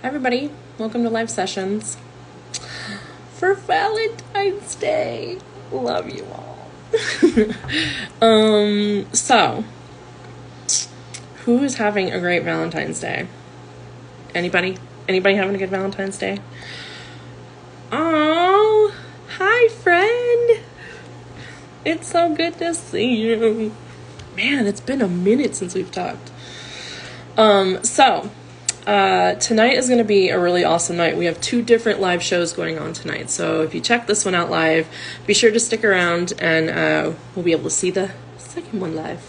everybody, welcome to Live Sessions for Valentine's Day. Love you all. So, who is having a great Valentine's Day? Anybody? Anybody having a good Valentine's Day? Oh, hi friend. It's so good to see you. Man, it's been a minute since we've talked. Tonight is going to be a really awesome night. We have 2 different live shows going on tonight. So if you check this one out live, be sure to stick around and we'll be able to see the second one live.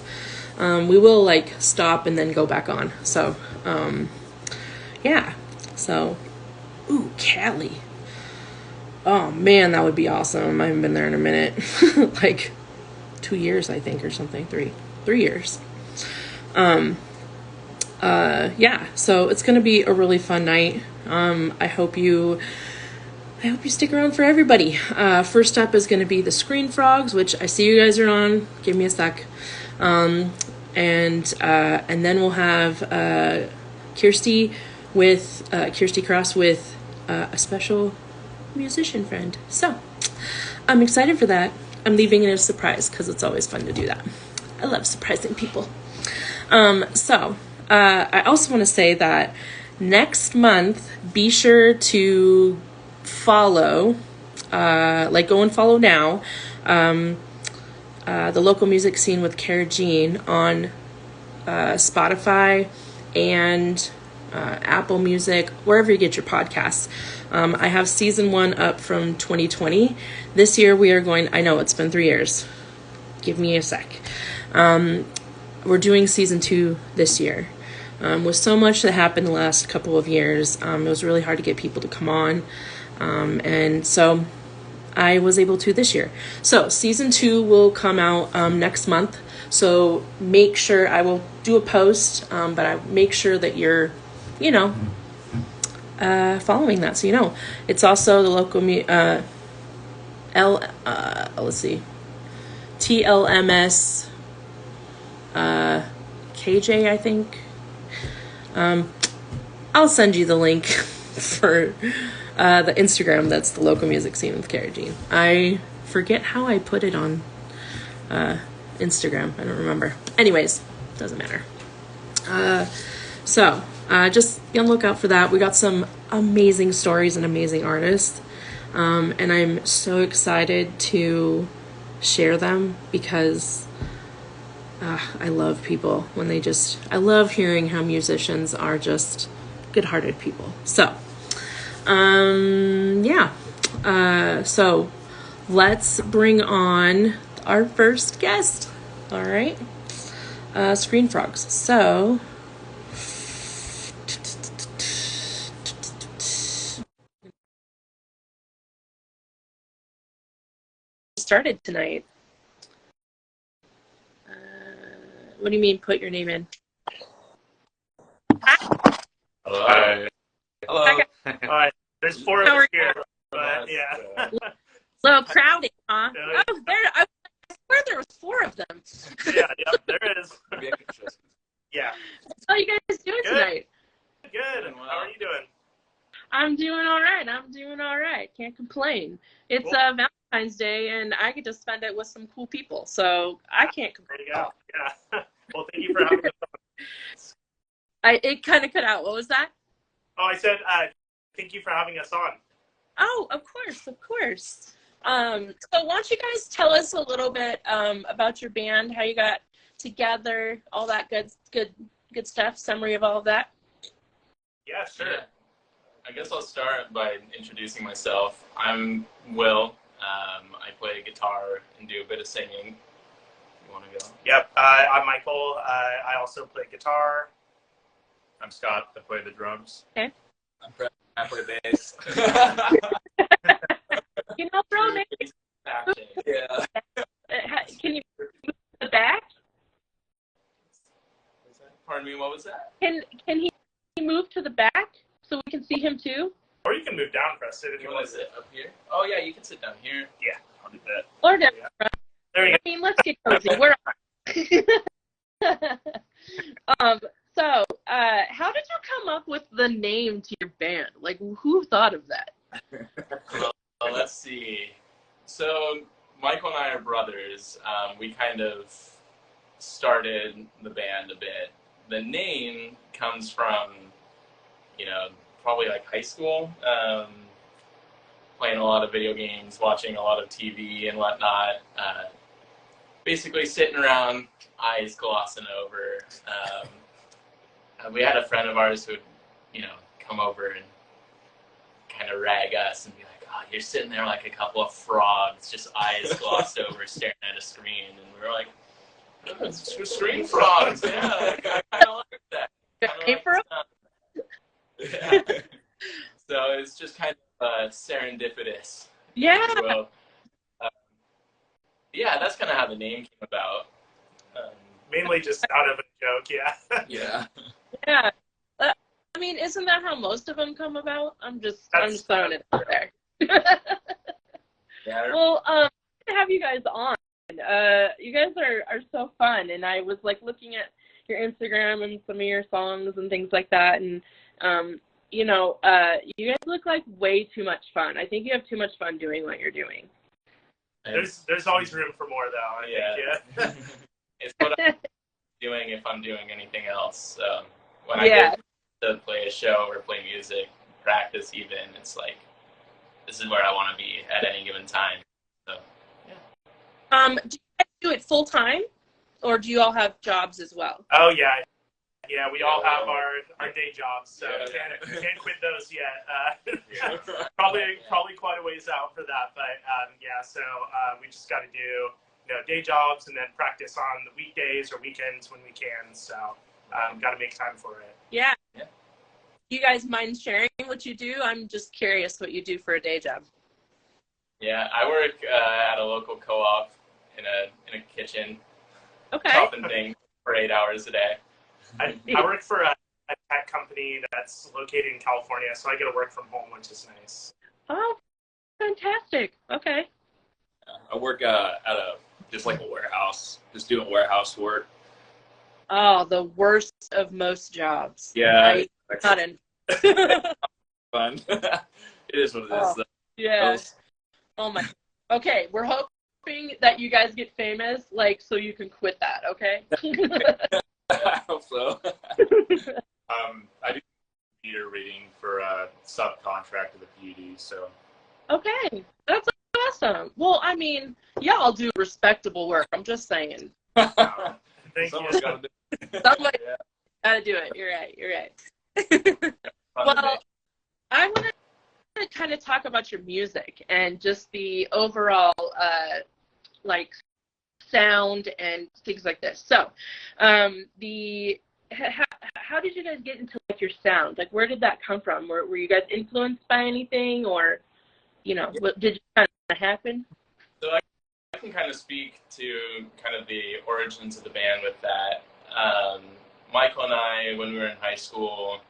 We will stop and then go back on. So, yeah. So, ooh, Cali. Oh man, that would be awesome. I haven't been there in a minute. 2 years, I think, or something. 3 years. Yeah, so it's gonna be a really fun night. I hope you stick around for everybody. First up is gonna be the Screen Frogs, which I see you guys are on. Give me a sec. And then we'll have Kirsty Cross with a special musician friend. So I'm excited for that. I'm leaving it as a surprise because it's always fun to do that. I love surprising people. I also want to say that next month, be sure to follow, go and follow now, the local music scene with Cara Jean on Spotify and Apple Music, wherever you get your podcasts. I have season 1 up from 2020. This year we are going, I know it's been 3 years. Give me a sec. We're doing season 2 this year. With so much that happened the last couple of years, it was really hard to get people to come on. And so I was able to this year. So season 2 will come out next month. So make sure, I will do a post, but I make sure that you're, following that. So, it's also the local, TLMS, KJ, I think. I'll send you the link for the Instagram. That's the local music scene with Cara Jean. I forget how I put it on Instagram. I don't remember. Anyways, doesn't matter. Just be on the lookout for that. We got some amazing stories and amazing artists. And I'm so excited to share them because I love people when I love hearing how musicians are just good-hearted people. So, yeah. So let's bring on our first guest. All right. Screen Frogs. So, started tonight. What do you mean, put your name in? Hello. Hi. Hello. Hi. There's 4 of us here, but yeah. A little crowded, huh? Oh, I swear there was 4 of them. Yeah, there is. Yeah. How are you guys doing tonight? Good. How are you doing? I'm doing all right. Can't complain. It's Cool. Valentine's Day, and I get to spend it with some cool people, so I can't complain. There you go. Yeah. Well, thank you for having us on. It kind of cut out. What was that? Oh, I said thank you for having us on. Oh, of course. So why don't you guys tell us a little bit about your band, how you got together, all that good stuff, summary of all of that? Yeah, sure. Yeah. I guess I'll start by introducing myself. I'm Will. I play guitar and do a bit of singing. You want to go? Yep. I'm Michael. I also play guitar. I'm Scott. I play the drums. Okay. I'm Fred. I play bass. Bro, man. Yeah. Can you move to the back? Pardon me, what was that? Can he move to the back so we can see him too? Or you can move down, Preston, if You you want want to sit up here? Oh, yeah, you can sit down here. Yeah, I'll do that. Or down. Yeah. There you go. I mean, let's get cozy. We're So, how did you come up with the name to your band? Like, who thought of that? Well, let's see. So Michael and I are brothers. We kind of started the band a bit. The name comes from, probably like high school, playing a lot of video games, watching a lot of TV and whatnot. Basically sitting around, eyes glossing over. We had a friend of ours who would, come over and kind of rag us and be like, "Oh, you're sitting there like a couple of frogs, just eyes glossed over, staring at a screen." And we were like, "Oh, it's screen frogs, yeah, I kind of like that." Yeah. So it's just kind of serendipitous. Yeah. Well, yeah, that's kind of how the name came about. Mainly just out of a joke, yeah. Yeah. Yeah. I mean, isn't that how most of them come about? I'm just throwing it out there. Yeah. Well, to have you guys on. You guys are so fun, and I was like looking at your Instagram and some of your songs and things like that, and you guys look like way too much fun. I think you have too much fun doing what you're doing. There's always room for more, though. I think, yeah. It's what I'm doing if I'm doing anything else. When I get to play a show or play music, practice even, it's like, this is where I want to be at any given time. So, yeah. Do you guys do it full time, or do you all have jobs as well? Oh, yeah. Yeah, we all have our day jobs, so we can't quit those yet. Probably quite a ways out for that, but so we just got to do day jobs and then practice on the weekdays or weekends when we can. So got to make time for it. Yeah. You guys mind sharing what you do? I'm just curious what you do for a day job. Yeah, I work at a local co-op in a kitchen, Okay. chopping things for 8 hours a day. I work for a tech company that's located in California, so I get to work from home, which is nice. Oh, fantastic. Okay. I work at just like a warehouse, just doing warehouse work. Oh, the worst of most jobs. Yeah, Not in. fun. It is what it is. Though. Yeah. Oh my. Okay, we're hoping that you guys get famous, so you can quit that. Okay. I hope so. I do meter reading for a subcontract of the PUD, so. Okay, that's awesome. Well, I mean, y'all do respectable work. I'm just saying. Thank Someone's you. got to do it. Somebody gotta do it. You're right. Well, I want to kind of talk about your music and just the overall, sound and things like this. So, how did you guys get into your sound? Where did that come from? Were you guys influenced by anything, or what did it kind of happen? So I can kind of speak to kind of the origins of the band with that. Michael and I, when we were in high school,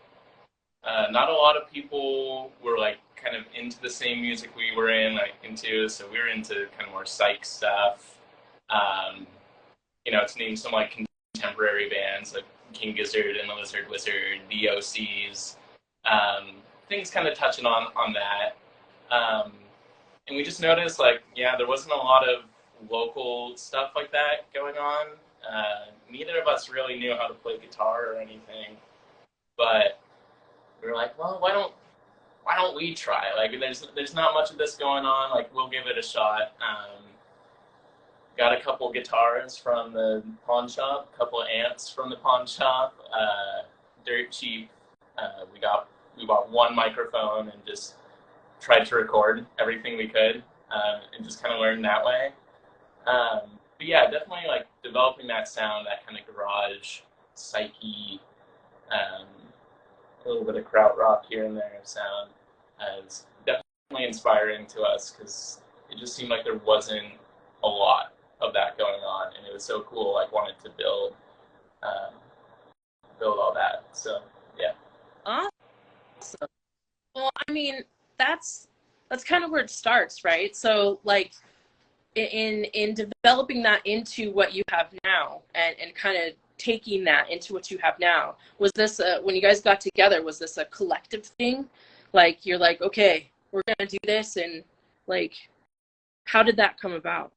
not a lot of people were kind of into the same music we were into, so we were into kind of more psych stuff. To name some contemporary bands like King Gizzard and the Lizard Wizard, the OCs, things kind of touching on that. And we just noticed there wasn't a lot of local stuff like that going on. Neither of us really knew how to play guitar or anything, but we were like, well, why don't we try? There's not much of this going on. We'll give it a shot. Got a couple guitars from the pawn shop, a couple of amps from the pawn shop, dirt cheap. We bought one microphone and just tried to record everything we could, and just kind of learned that way. But yeah, definitely developing that sound, that kind of garage, psyche, a little bit of krautrock here and there sound, is definitely inspiring to us because it just seemed like there wasn't a lot of that going on, and it was so cool. Wanted to build all that. So yeah. Awesome. Well, I mean, that's kind of where it starts, right? So in developing that into what you have now, and kind of taking that into what you have now? Was this when you guys got together, was this a collective thing? Like you're like, okay, we're gonna do this, and like, how did that come about?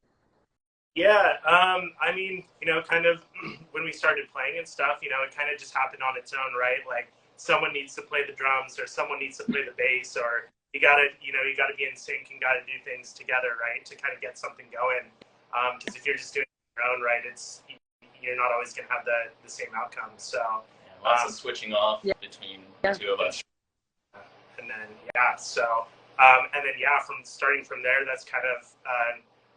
Yeah, I mean, kind of when we started playing and stuff, it kind of just happened on its own, right? Like someone needs to play the drums or someone needs to play the bass, or you gotta be in sync and gotta do things together, right? To kind of get something going. Because if you're just doing it on your own, right, you're not always gonna have the same outcome. So lots of switching off between the two of us. And then from starting from there, that's kind of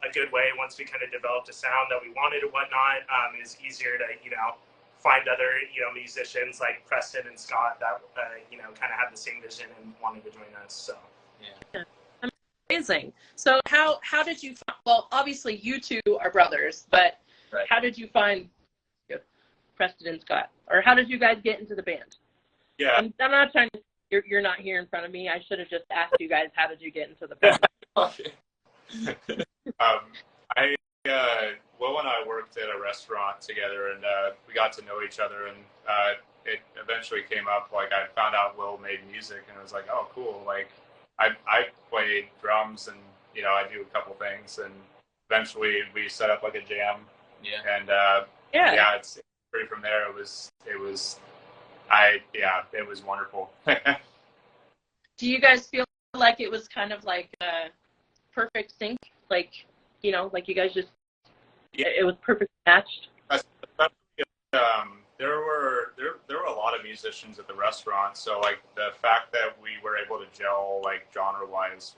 a good way. Once we kind of developed a sound that we wanted and whatnot, it was easier to find other musicians like Preston and Scott that kind of had the same vision and wanted to join us. So yeah. Amazing. So how did you well, obviously you two are brothers, but right. How did you find Preston and Scott, or how did you guys get into the band? Yeah, I'm not trying to. You're not here in front of me. I should have just asked you guys, how did you get into the band? Will and I worked at a restaurant together, and we got to know each other, and it eventually came up, like, I found out Will made music, and I was like, oh, cool. Like, I played drums, and, I do a couple things, and eventually we set up, like, a jam. Yeah. And, it's pretty from there. It was wonderful. Do you guys feel like it was kind of like a perfect sync? Like, like you guys just, it was perfect matched? There were a lot of musicians at the restaurant, so like the fact that we were able to gel like genre-wise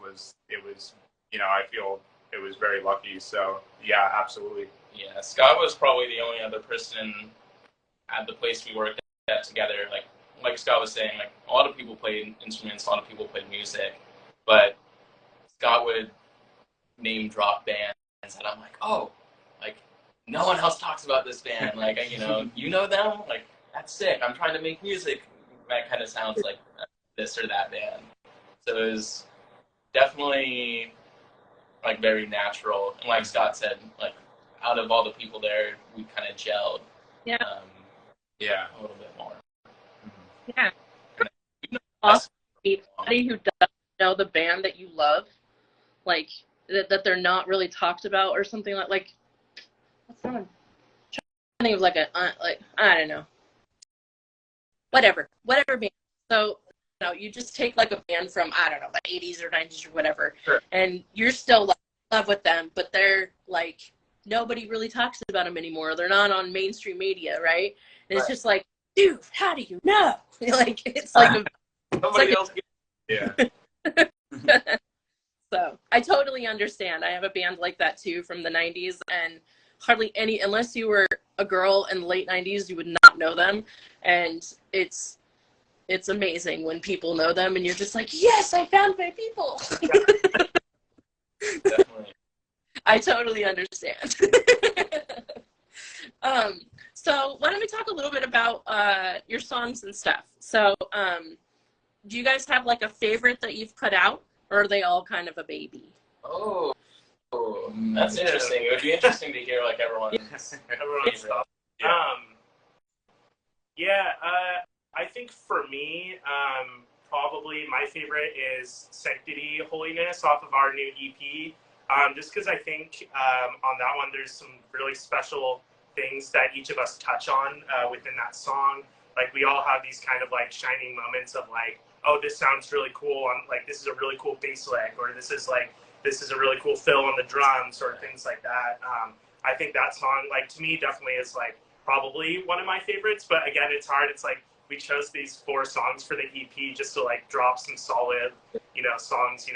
I feel it was very lucky. So yeah, absolutely. Yeah, Scott was probably the only other person at the place we worked at together. Like Scott was saying, like a lot of people played instruments, a lot of people played music, but Scott would name drop bands, and I'm like, oh, like no one else talks about this band. Like, you know them? Like, that's sick. I'm trying to make music that kind of sounds like this or that band. So it was definitely like very natural. And like Scott said, like out of all the people there, we kind of gelled. Yeah. A little bit more. Yeah. Awesome. Somebody who doesn't know the band that you love, like that they're not really talked about or something like what's that? I'm trying to think of like I don't know. Whatever band. So you just take like a band from I don't know the 80s or 90s or whatever, sure. And you're still like in love with them, but they're like nobody really talks about them anymore. They're not on mainstream media, right? And it's just like, dude, how do you know? Like it's like somebody else. Yeah. So I totally understand. I have a band like that too from the 90s, and hardly any, unless you were a girl in the late 90s, you would not know them. And it's amazing when people know them and you're just like, yes, I found my people. Definitely. I totally understand. So why don't we talk a little bit about your songs and stuff. So do you guys have like a favorite that you've put out, or are they all kind of a baby? Oh, that's interesting. It would be interesting to hear like everyone's stuff. I think for me, probably my favorite is Sanctity Holiness off of our new EP. Just because I think on that one there's some really special things that each of us touch on within that song. Like we all have these kind of like shining moments of like, oh, this sounds really cool. Like this is a really cool bass lick, or this is a really cool fill on the drums, or things like that. I think that song, like to me, definitely is like probably one of my favorites. But again, it's hard. It's like we chose these 4 songs for the EP just to like drop some solid, songs,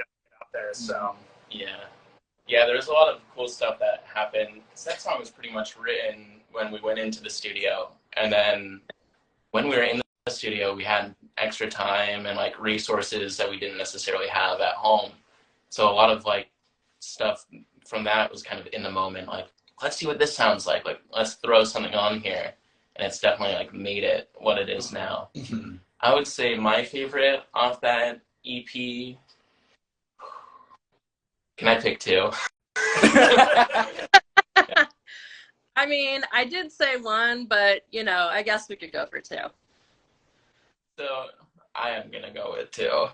out there. So yeah, there's a lot of cool stuff that happened. That song was pretty much written when we went into the studio, and then when we were in the studio, we had extra time and like resources that we didn't necessarily have at home. So a lot of like stuff from that was kind of in the moment, like, let's see what this sounds like let's throw something on here. And it's definitely like made it what it is now. Mm-hmm. I would say my favorite off that EP, can I pick 2? I mean, I did say one, but I guess we could go for two. So I am gonna go with two.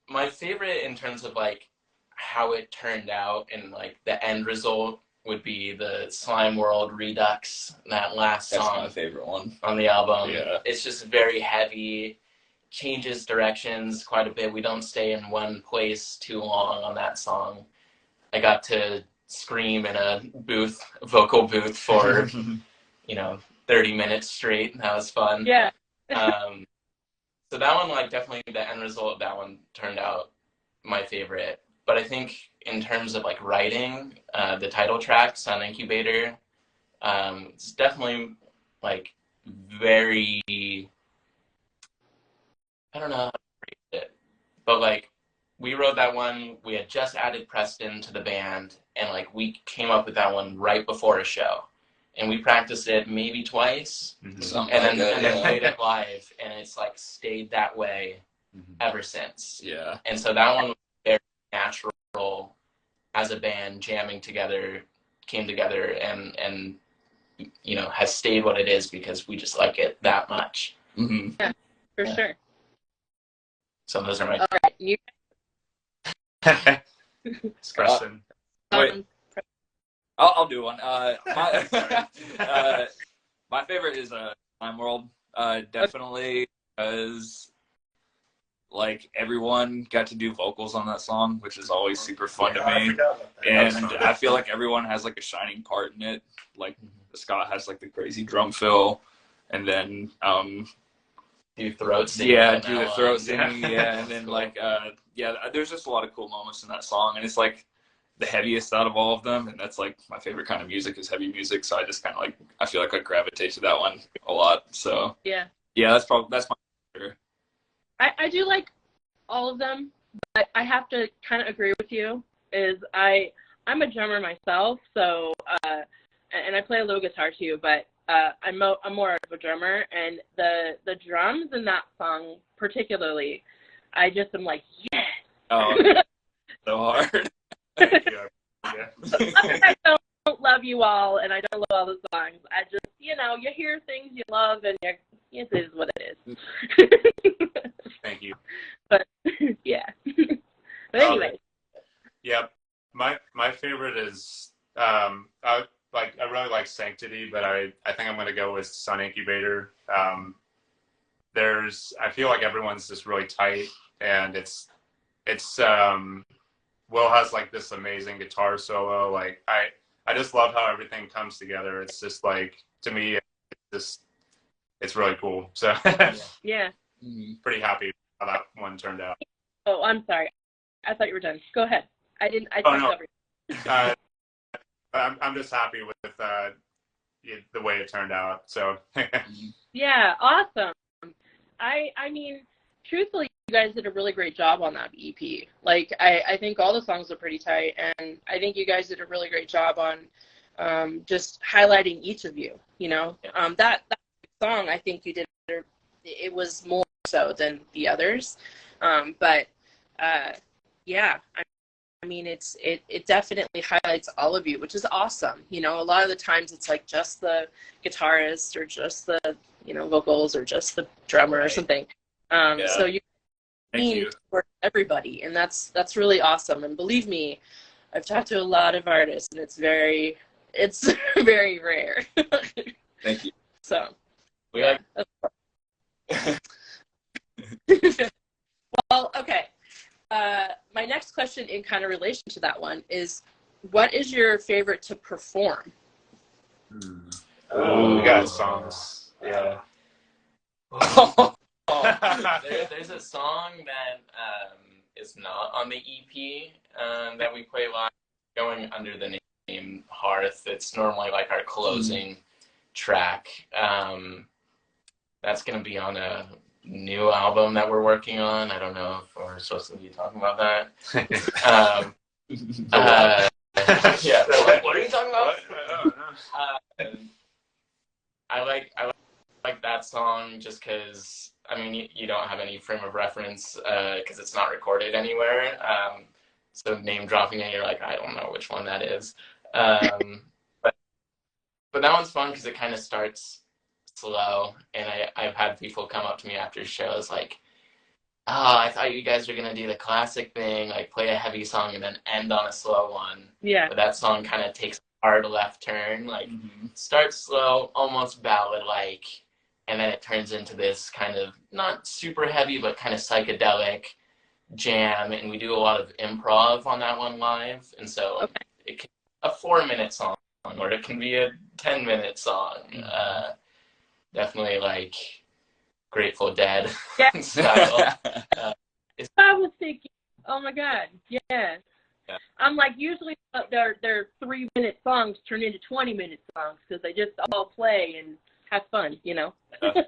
My favorite in terms of like how it turned out and like the end result would be the Slime World Redux, that last That's song my favorite one. on the album. Yeah. It's just very heavy, changes directions quite a bit. We don't stay in one place too long on that song. I got to scream in a vocal booth for 30 minutes straight. That was fun. Yeah. So that one, like, definitely the end result of that one turned out my favorite. But I think in terms of like writing, the title track, Sun Incubator, it's definitely like very, I don't know how to phrase it, but like we wrote that one, we had just added Preston to the band, and like we came up with that one right before a show. And we practiced it maybe twice, Something and like then that, yeah. played it live, and it's like stayed that way ever since. Yeah. And so that one was very natural as a band jamming together, came together, and has stayed what it is because we just like it that much. Mm-hmm. Yeah, for Yeah. sure. So those are my All right, you. Preston. Wait. I'll do one. My favorite is Slime World. Definitely because like everyone got to do vocals on that song, which is always super fun to me. And I feel like everyone has like a shining part in it. Like Scott has like the crazy drum fill, and then do throat singing. yeah, do the throat singing, yeah, and then like there's just a lot of cool moments in that song, and it's like the heaviest out of all of them, and that's like my favorite kind of music is heavy music. So I just kind of like I feel like I gravitate to that one a lot. So Yeah. that's my favorite. I do like all of them, but I have to kind of agree with you. I'm a drummer myself, so and I play a little guitar too, but I'm more of a drummer, and the drums in that song particularly, I just am like, yes. Oh, so hard. Yeah. I don't love you all, and I don't love all the songs. I just, you hear things you love, and it is what it is. Thank you. But yeah. But anyway. Yep. My favorite is I really like Sanctity, but I think I'm gonna go with Sun Incubator. I feel like everyone's just really tight, and it's Will has like this amazing guitar solo. Like I just love how everything comes together. It's just like, to me, it's really cool. So Yeah. pretty happy how that one turned out. Oh, I'm sorry. I thought you were done. Go ahead. I Oh, no. covered. I'm just happy with the way it turned out. So Yeah, awesome. I mean, truthfully, you guys did a really great job on that EP. Like, I think all the songs are pretty tight, and I think you guys did a really great job on just highlighting each of you. That song, I think you did. It was more so than the others, but yeah. I mean, it definitely highlights all of you, which is awesome. A lot of the times it's like just the guitarist or just the vocals or just the drummer or something. So you mean for everybody, and that's really awesome. And believe me, I've talked to a lot of artists, and it's very rare. Thank you. So We like well, okay. My next question in kind of relation to that one is, what is your favorite to perform? Oh, we got songs. Yeah. There's a song that is not on the EP that we play live, going under the name Hearth. It's normally like our closing track. That's going to be on a new album that we're working on. I don't know if we're supposed to be talking about that. Yeah. What are you talking about? I like that song just because, I mean, you don't have any frame of reference because it's not recorded anywhere. So name dropping it, you're like, I don't know which one that is. But but that one's fun because it kind of starts slow, and I've had people come up to me after shows like, oh, I thought you guys were gonna do the classic thing, like play a heavy song and then end on a slow one. Yeah. But that song kind of takes a hard left turn, like starts slow, almost ballad-like, and then it turns into this kind of not super heavy, but kind of psychedelic jam. And we do a lot of improv on that one live, and so it can be a 4-minute song, or it can be a 10-minute song. Definitely like Grateful Dead style. I was thinking, oh my God, yeah. I'm like, usually their 3-minute songs turn into 20-minute songs because they just all play and have fun, you know. If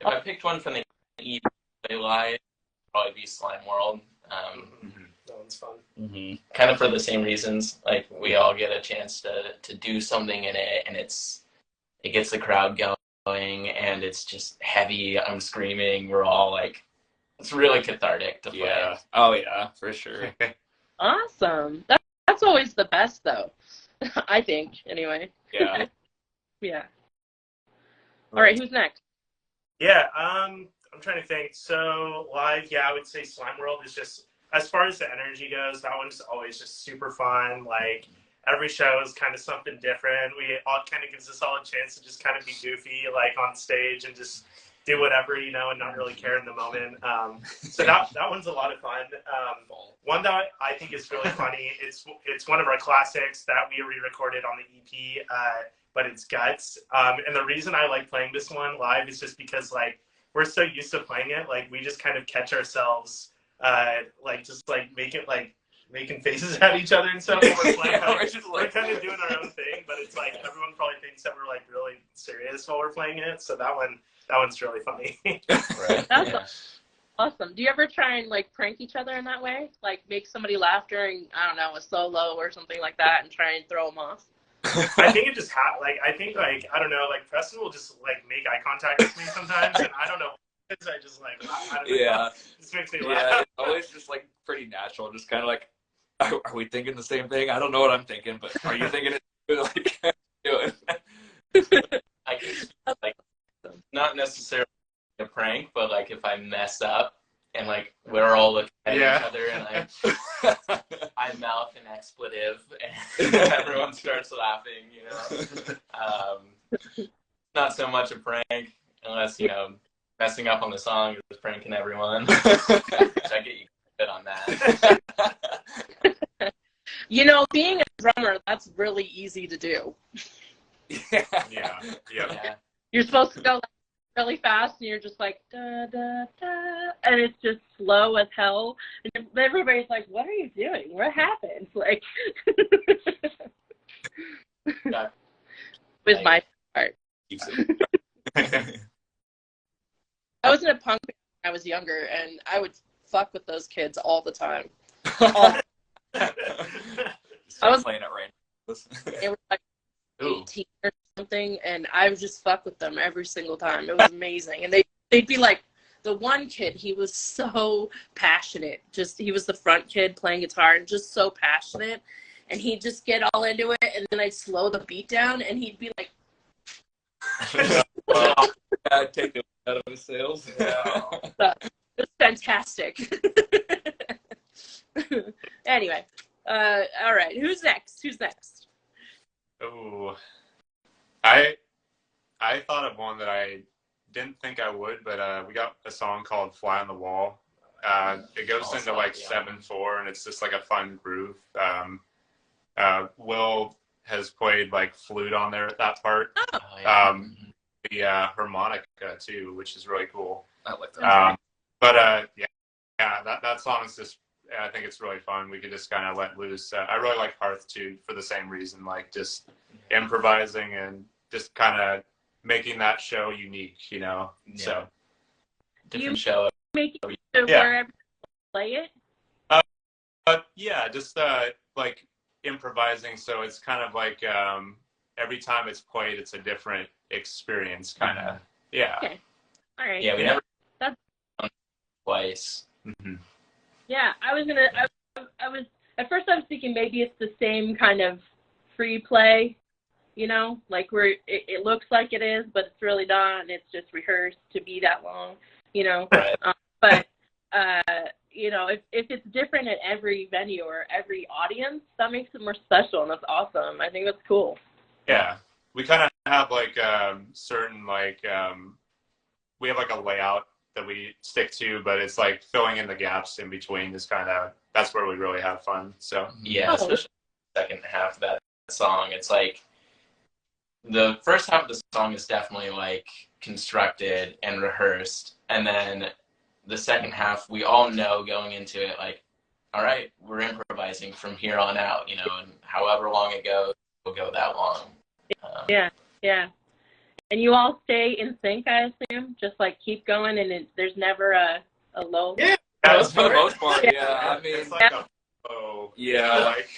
I picked one from the EP live, it'd probably be Slime World. That one's fun. Kind of for the same reasons. Like we all get a chance to do something in it, and it gets the crowd going, and it's just heavy. I'm screaming. We're all like, it's really cathartic to play. Yeah. Oh yeah, for sure. Awesome. That's always the best, though. I think, anyway. Yeah. Yeah. All right, who's next? Yeah, I'm trying to think. So live, yeah, I would say Slime World is just, as far as the energy goes, that one's always just super fun. Like every show is kind of something different. We all kind of gives us all a chance to just kind of be goofy, like on stage, and just do whatever, you know, and not really care in the moment. So that one's a lot of fun. One that I think is really funny. It's one of our classics that we re-recorded on the EP. But it's Guts. And the reason I like playing this one live is just because like we're so used to playing it, like we just kind of catch ourselves like just like making faces at each other and stuff when we're playing. We're kind of doing our own thing, but it's like everyone probably thinks that we're like really serious while we're playing it. So that one's really funny. Right. That's awesome. Do you ever try and like prank each other in that way? Like make somebody laugh during, I don't know, a solo or something like that and try and throw them off? I think it just I don't know, like Preston will just like make eye contact with me sometimes, and I don't know. I just like, I don't know. Yeah. It just makes me Yeah, laugh. it's always just like pretty natural. Just kind of like, are we thinking the same thing? I don't know what I'm thinking, but are you thinking it? Like, do it. I guess, like, not necessarily a prank, but like if I mess up and like we're all looking at each other and I mouth an expletive and everyone starts laughing, you know. Not so much a prank unless, you know, messing up on the song is pranking everyone. I get you good on that. You know, being a drummer, that's really easy to do. Yeah. You're supposed to go like, really fast, and you're just like, da, da, da, and it's just slow as hell. And everybody's like, what are you doing? What happened? Like, with my part. I was in a punk band when I was younger, and I would fuck with those kids all the time. I was playing it right. They were like 18 or something, and I would just fuck with them every single time. It was amazing. And they'd be like, the one kid, he was so passionate. Just, he was the front kid playing guitar and just so passionate. And he'd just get all into it, and then I'd slow the beat down, and he'd be like, I'd take the out of his sails. Yeah. it was fantastic. Anyway, all right. Who's next? Ooh. I thought of one that I didn't think I would, but we got a song called Fly on the Wall. It goes into like 7/4, and it's just like a fun groove. Will has played like flute on there at that part. Oh, yeah. The harmonica too, which is really cool. I like that. That song is just, I think it's really fun. We could just kind of let loose. I really like Hearth too for the same reason, like just improvising and just kind of making that show unique, you know. Yeah. So Different show. Make it to wherever you play it? just like improvising. So it's kind of like every time it's played, it's a different experience, kind of. Yeah. Okay. All right. Yeah, we never That's twice. Mm-hmm. Yeah, I was at first I was thinking maybe it's the same kind of free play, you know, like where it looks like it is, but it's really not, and it's just rehearsed to be that long, you know. Right. But you know, if it's different at every venue or every audience, that makes it more special, and that's awesome. I think that's cool. Yeah, we kind of have like certain like we have like a layout that we stick to, but it's like filling in the gaps in between is kind of, that's where we really have fun. So Yeah, especially the second half of that song. It's like the first half of the song is definitely like constructed and rehearsed, and then the second half we all know going into it like, all right, we're improvising from here on out, you know, and however long it goes, we'll go that long. Yeah. And you all stay in sync, I assume? Just like keep going, and there's never a low? yeah, For the most part, yeah. I mean, it's like yeah. like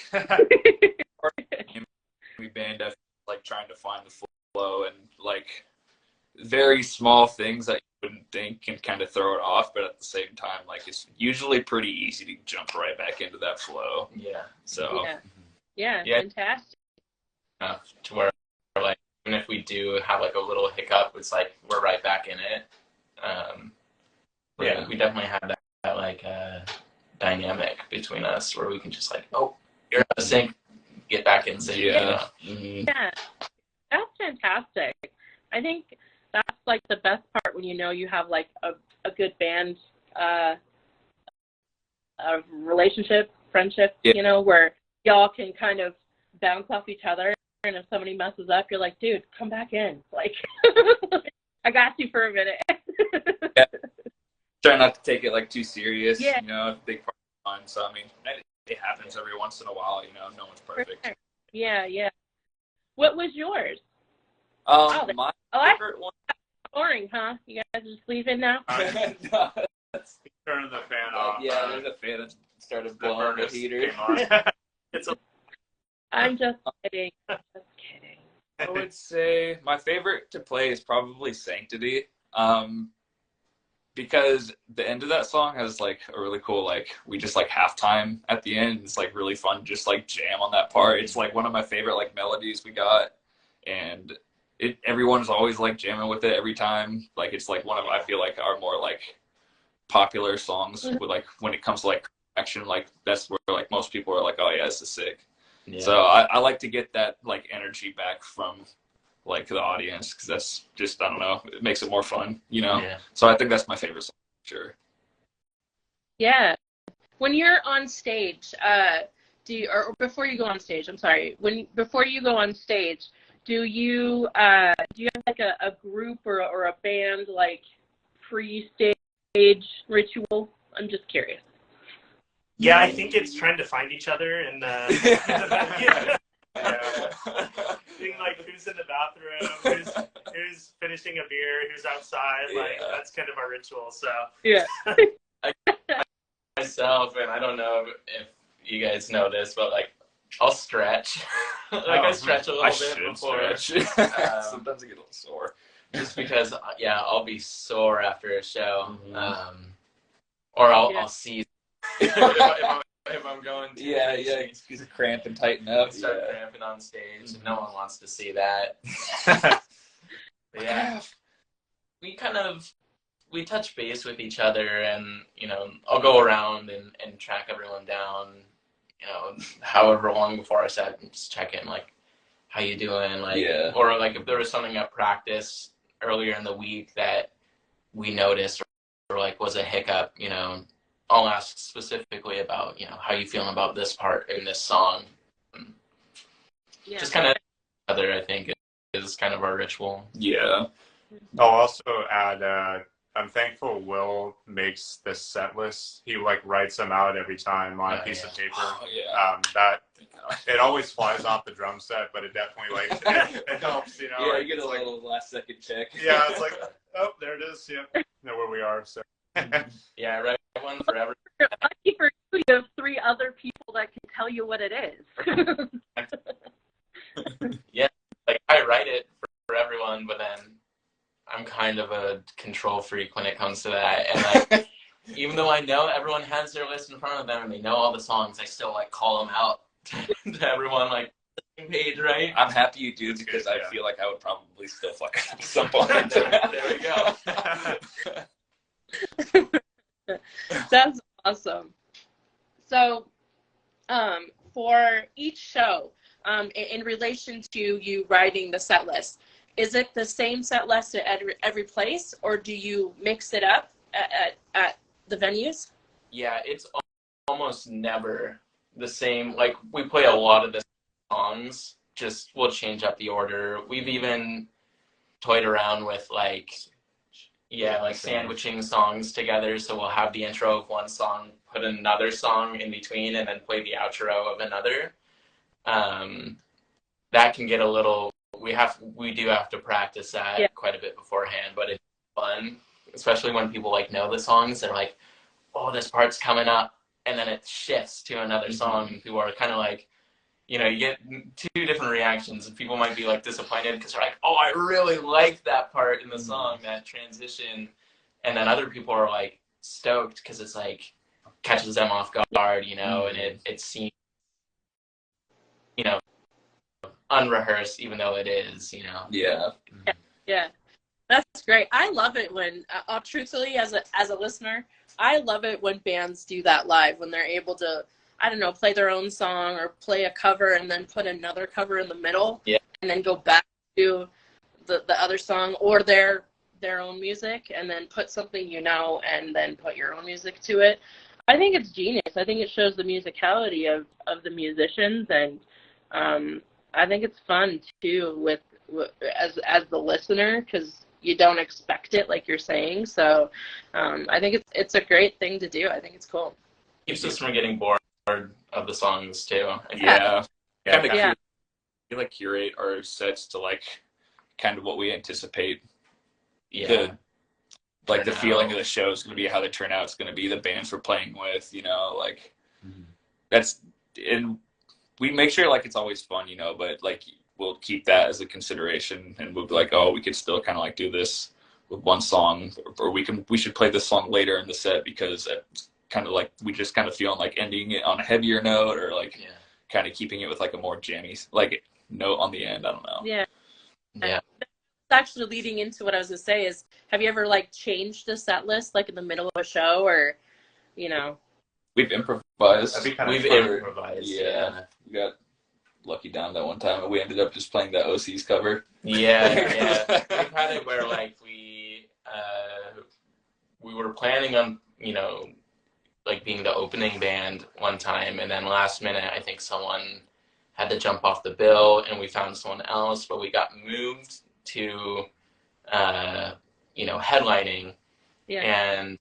We band definitely like trying to find the flow, and like very small things that you wouldn't think can kind of throw it off, but at the same time, like it's usually pretty easy to jump right back into that flow. Yeah. So Yeah, Yeah. fantastic. To where like even if we do have like a little hiccup, it's like we're right back in it. We definitely have that like dynamic between us where we can just like, oh, you're out of sync, get back in sync. Yeah. You know? Mhm. Yeah, that's fantastic. I think that's like the best part when you know you have like a good band relationship, friendship, Yeah. you know, where y'all can kind of bounce off each other, and if somebody messes up, you're like, dude, come back in. Like, I got you for a minute. Yeah. Try not to take it like too serious. Yeah. You know, it's a big part of fun. So I mean, it happens every once in a while. You know, no one's perfect. Yeah. What was yours? My I favorite one. boring, huh? You guys just leaving now? No, that's- turning the fan off. yeah, there's a fan that started The blowing the furnace heater. came on. It's a I'm just kidding. Just kidding. I would say my favorite to play is probably Sanctity. Because the end of that song has like a really cool, like we just like halftime at the end. It's like really fun, just like jam on that part. It's like one of my favorite like melodies we got, and everyone's always like jamming with it every time. Like it's like one of, I feel like, our more like popular songs with like when it comes to like action, like that's where like most people are like, oh yeah, this is sick. Yeah. So I like to get that like energy back from like the audience, because that's just, I don't know, it makes it more fun, you know. Yeah. So I think that's my favorite song, sure. Yeah. When you're on stage, or before you go on stage, I'm sorry. Before you go on stage, do you have like a group or a band like pre-stage ritual? I'm just curious. Yeah, I think it's trying to find each other and being like who's in the bathroom, who's finishing a beer, who's outside. Like that's kind of our ritual. So Yeah. Myself, and I don't know if you guys know this, but like I'll stretch. I stretch a little bit before. Stretch. Sometimes I get a little sore. Just because, I'll be sore after a show, or I'll see if I'm going to. Yeah, just cramp and tighten up. Start cramping on stage, and no one wants to see that. But yeah, we touch base with each other, and I'll go around and track everyone down. However long before our set, and just check in, like, how you doing, like, or like if there was something at practice earlier in the week that we noticed or like was a hiccup, I'll ask specifically about, how you feeling about this part in this song. Yeah. Just kind of other, I think, is kind of our ritual. Yeah. I'll also add, I'm thankful Will makes this set list. He like writes them out every time on a piece of paper. Oh, yeah. That it always flies off the drum set, but it definitely like it helps, Yeah, like, you get a it's little last second check. yeah, it's like, oh, there it is. Yep, know where we are. So Yeah, right. One forever. Lucky for you, you have 3 other people that can tell you what it is. Yeah, like I write it for everyone, but then I'm kind of a control freak when it comes to that, and like even though I know everyone has their list in front of them and they know all the songs, I still like call them out to everyone, like the same page, right? I'm happy you do because I feel like I would probably still fuck up at some point. There we go. That's awesome. So, for each show, in relation to you writing the set list, is it the same set list at every place, or do you mix it up at the venues? Yeah, it's almost never the same. Like, we play a lot of the songs, just we'll change up the order. We've even toyed around with like sandwiching songs together. So we'll have the intro of one song, put another song in between, and then play the outro of another. That can get a little. We do have to practice that quite a bit beforehand, but it's fun, especially when people like know the songs. They're like, "Oh, this part's coming up," and then it shifts to another song, and people are kind of like, you get two different reactions, and people might be like disappointed because they're like, "Oh, I really like that part in the song, that transition," and then other people are like stoked because it's like catches them off guard, and it seems, unrehearsed, even though it is, Yeah. Yeah, that's great. I love it when, truthfully, as a listener, I love it when bands do that live, when they're able to, I don't know, play their own song or play a cover and then put another cover in the middle, and then go back to the other song or their own music, and then put something and then put your own music to it. I think it's genius. I think it shows the musicality of the musicians, and I think it's fun too as the listener, because you don't expect it, like you're saying. So I think it's a great thing to do. I think it's cool. Keeps us from getting bored of the songs too. Yeah. Yeah. We like curate our sets to like kind of what we anticipate. Yeah. The feeling of the show is going to be, how the turnout's going to be, the bands we're playing with, that's, and we make sure like it's always fun, but like we'll keep that as a consideration, and we'll be like, oh, we could still kind of like do this with one song, or we should play this song later in the set because it's kind of like we just kind of feeling like ending it on a heavier note, or like kind of keeping it with like a more jammy like note on the end. I don't know. Yeah. Yeah. That's actually leading into what I was gonna say is, have you ever like changed the set list like in the middle of a show, or We've improvised. We've improvised. Yeah. We got lucky down that one time, and we ended up just playing that OC's cover. Yeah. We've had it where like we were planning on like being the opening band one time, and then last minute I think someone had to jump off the bill, and we found someone else, but we got moved to headlining, and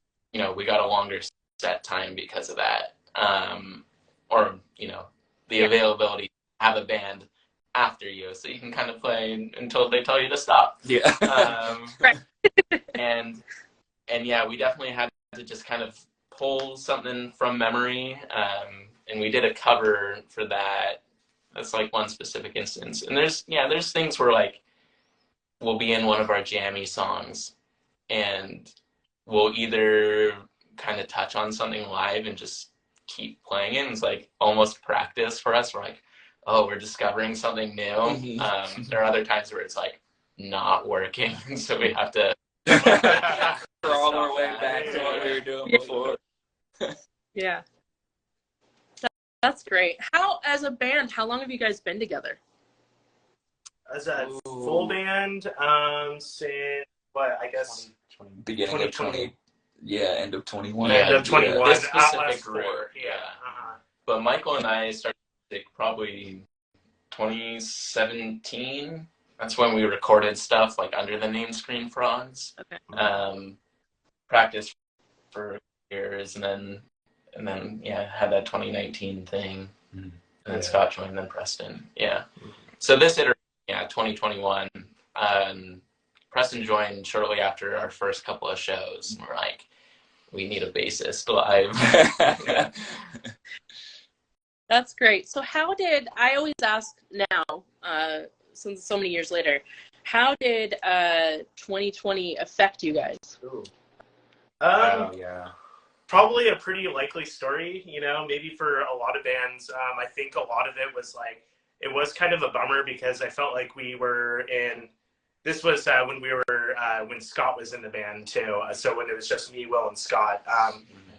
we got a longer set time because of that, or the availability to have a band after you, so you can kind of play until they tell you to stop. Right. and we definitely had to just kind of pull something from memory, and we did a cover for that. That's like one specific instance, and there's things where like we'll be in one of our jammy songs, and we'll either kind of touch on something live and just keep playing it. And it's like almost practice for us. We're like, oh, we're discovering something new. There are other times where it's like not working, so we have to crawl our way back to what we were doing before. Yeah. That's great. As a band, how long have you guys been together? As a full band, since I guess beginning of 20. Yeah, end of 21. End of 21. This specific group. But Michael and I started probably 2017. That's when we recorded stuff like under the name Screen Frogs. Okay. Practiced for years, and then had that 2019 thing, and then Scott joined, then Preston. So this iteration, 2021, Preston joined shortly after our first couple of shows, and we're like, we need a bassist live. That's great. So I always ask now, since so many years later, how did 2020 affect you guys? Probably a pretty likely story, maybe for a lot of bands. I think a lot of it was like, it was kind of a bummer because I felt like this was when Scott was in the band too. So when it was just me, Will, and Scott,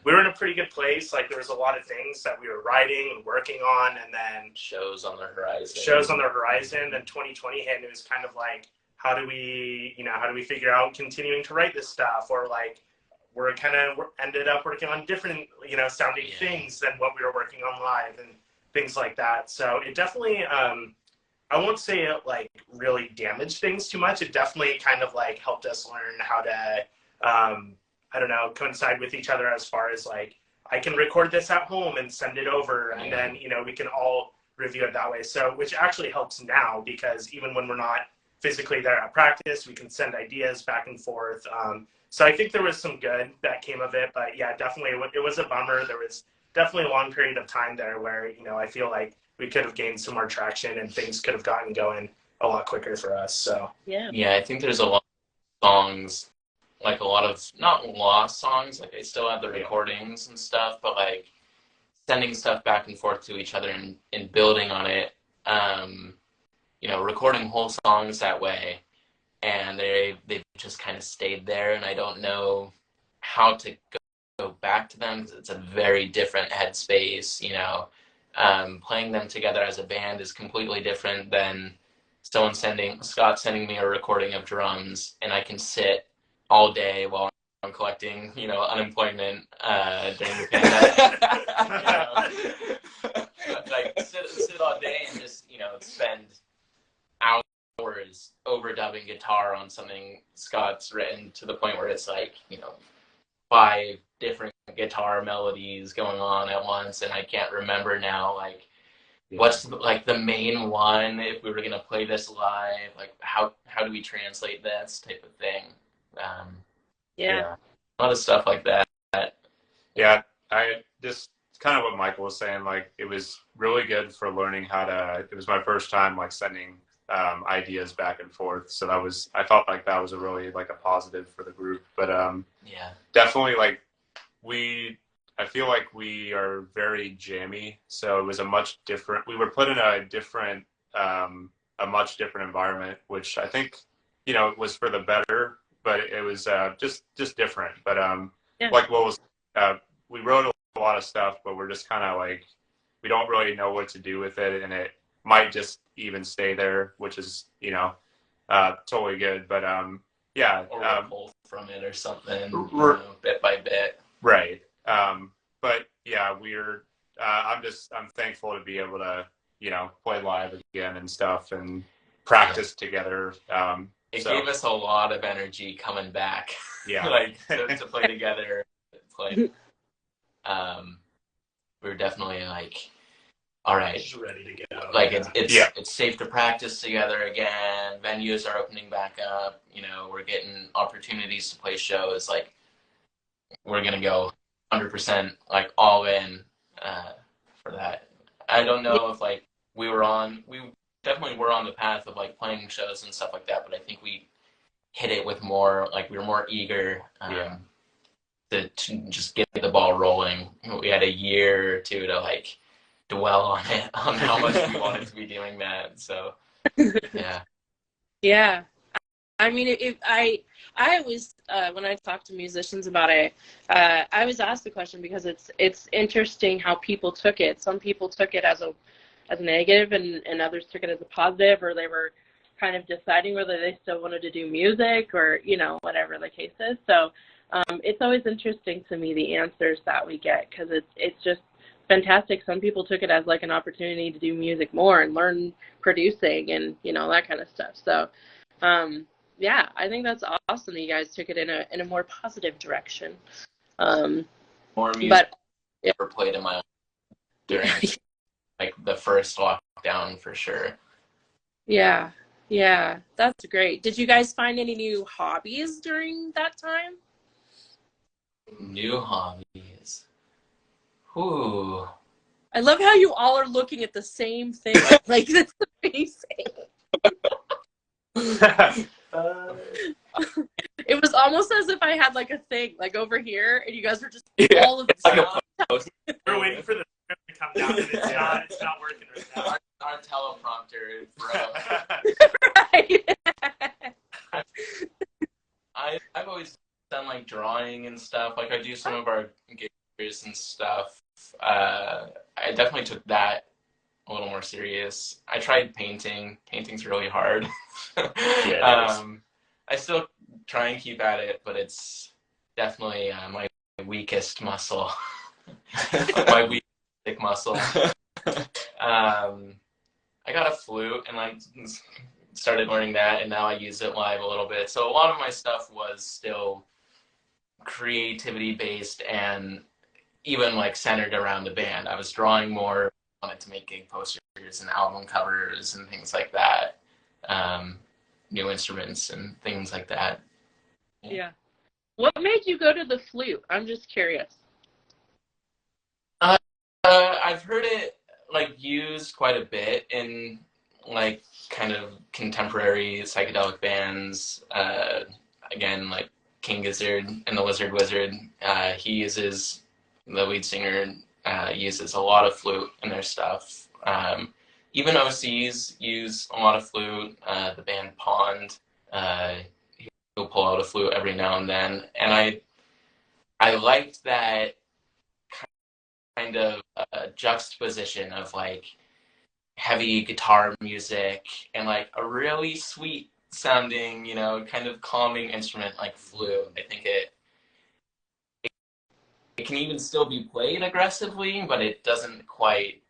we were in a pretty good place. Like there was a lot of things that we were writing and working on, and then Shows on the horizon. Then 2020 hit, and it was kind of like, how do we figure out continuing to write this stuff, or like, we're ended up working on different, sounding things than what we were working on live and things like that. So it definitely, I won't say it like really damaged things too much. It definitely kind of like helped us learn how to, coincide with each other as far as like, I can record this at home and send it over, and then, we can all review it that way. So, which actually helps now, because even when we're not physically there at practice, we can send ideas back and forth. So I think there was some good that came of it, but yeah, definitely it was a bummer. There was definitely a long period of time there where, I feel like we could have gained some more traction and things could have gotten going a lot quicker for us. So Yeah. Yeah, I think there's a lot of songs, like a lot of, not lost songs, like I still have the recordings and stuff, but like sending stuff back and forth to each other and building on it, recording whole songs that way. And they've just kind of stayed there, and I don't know how to go back to them because it's a very different headspace. Playing them together as a band is completely different than Scott sending me a recording of drums, and I can sit all day while I'm collecting, unemployment during the pandemic. Like sit all day and just spend hours overdubbing guitar on something Scott's written, to the point where it's like 5 different guitar melodies going on at once, and I can't remember now like what's like the main one if we were gonna play this live, like how do we translate this type of thing. Yeah. A lot of stuff like that. Yeah, I just kind of what Michael was saying, like it was really good for learning it was my first time like sending ideas back and forth, so I felt like that was a really like a positive for the group. But definitely like I feel like we are very jammy, so it was we were put in a much different environment, which I think it was for the better, but it was just different. But like what was we wrote a lot of stuff, but we're just kind of like, we don't really know what to do with it, and it might just even stay there, which is totally good. But Or pull from it or something, bit by bit. Right. But yeah, I'm thankful to be able to play live again and stuff and practice together. It gave us a lot of energy coming back. Yeah. Like to play together, we were definitely like, all right, just ready to go. Like it's safe to practice together again. Venues are opening back up. We're getting opportunities to play shows. Like we're gonna go 100% like all in for that. I don't know if like we definitely were on the path of like playing shows and stuff like that, but I think we hit it with more, like we were more eager to just get the ball rolling. We had a year or two to like dwell on it, on how much we wanted to be doing that. So Yeah. I mean, I always when I talk to musicians about it, I always ask the question because it's interesting how people took it. Some people took it as a negative, and others took it as a positive, or they were kind of deciding whether they still wanted to do music or whatever the case is. So it's always interesting to me, the answers that we get, because it's just fantastic. Some people took it as like an opportunity to do music more and learn producing and that kind of stuff. So yeah, I think that's awesome that you guys took it in a more positive direction. More music ever played in my life during like the first lockdown for sure. Yeah, that's great. Did you guys find any new hobbies during that time? New hobbies. Ooh. I love how you all are looking at the same thing. Like, that's amazing. It was almost as if I had like a thing like over here, and you guys were just Yeah. all of the Like a sound. post. We're waiting for the script to come down, and it's not working right now. Our teleprompter broke. Right. I've always done like drawing and stuff. Like I do some of our gigs and stuff. I definitely took that a little more serious. I tried painting. Painting's really hard. Yeah, I still try and keep at it, but it's definitely my weakest muscle. My weakest muscle. I got a flute and like started learning that, and now I use it live a little bit. So a lot of my stuff was still creativity based and even like centered around the band. I was drawing more, wanted to make gig posters and album covers and things like that. New instruments and things like that. Yeah. What made you go to the flute? I'm just curious. I've heard it like used quite a bit in like kind of contemporary psychedelic bands. Again, like King Gizzard and the Lizard Wizard. The lead singer uses a lot of flute in their stuff. Even OCs use a lot of flute. The band Pond, he'll pull out a flute every now and then, and I liked that kind of juxtaposition of like heavy guitar music and like a really sweet sounding, kind of calming instrument like flute. I think it can even still be played aggressively, but it doesn't quite